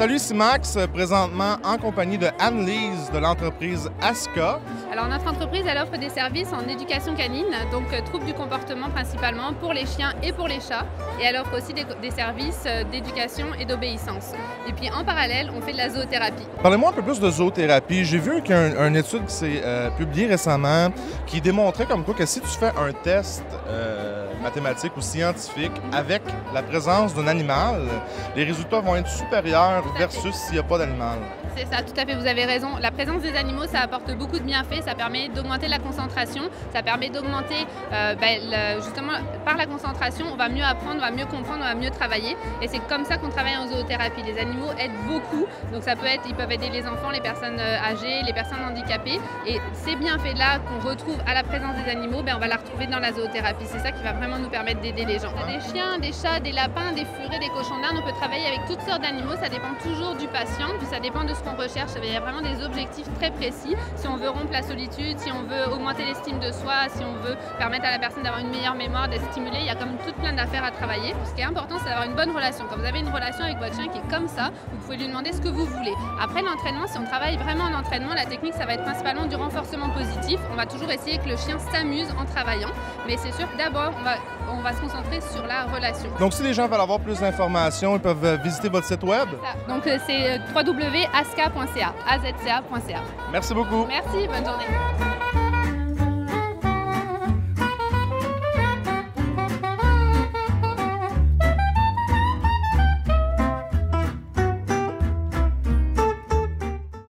Salut, c'est Max, présentement en compagnie de Anne-Lise de l'entreprise ASCA. Alors notre entreprise, elle offre des services en éducation canine, donc troubles du comportement principalement pour les chiens et pour les chats. Et elle offre aussi des services d'éducation et d'obéissance. Et puis en parallèle, on fait de la zoothérapie. Parlez-moi un peu plus de zoothérapie. J'ai vu qu'il y a une étude qui s'est publiée récemment qui démontrait comme quoi que si tu fais un test mathématique ou scientifique avec la présence d'un animal, les résultats vont être supérieurs versus s'il n'y a pas d'animal. C'est ça, tout à fait, vous avez raison. La présence des animaux, ça apporte beaucoup de bienfaits. Ça permet d'augmenter la concentration, ça permet d'augmenter, justement, par la concentration, on va mieux apprendre, on va mieux comprendre, on va mieux travailler. Et c'est comme ça qu'on travaille en zoothérapie. Les animaux aident beaucoup. Donc ça peut être, ils peuvent aider les enfants, les personnes âgées, les personnes handicapées. Et ces bienfaits-là qu'on retrouve à la présence des animaux, on va la retrouver dans la zoothérapie. C'est ça qui va vraiment nous permettre d'aider les gens. Des chiens, des chats, des lapins, des furets, des cochons d'Inde, on peut travailler avec toutes sortes d'animaux. Ça dépend toujours du patient, puis ça dépend de ce qu'on recherche. Il y a vraiment des objectifs très précis. Si on veut rompre la solitude, si on veut augmenter l'estime de soi, si on veut permettre à la personne d'avoir une meilleure mémoire, d'être stimulée, il y a comme toute plein d'affaires à travailler. Ce qui est important, c'est d'avoir une bonne relation. Quand vous avez une relation avec votre chien qui est comme ça, vous pouvez lui demander ce que vous voulez. Après l'entraînement, si on travaille vraiment en entraînement, la technique, ça va être principalement du renforcement positif. On va toujours essayer que le chien s'amuse en travaillant, mais c'est sûr que d'abord, on va se concentrer sur la relation. Donc, si les gens veulent avoir plus d'informations, ils peuvent visiter votre site web. Donc, c'est www.asca.ca, azca.ca. Merci beaucoup. Merci, bonne journée.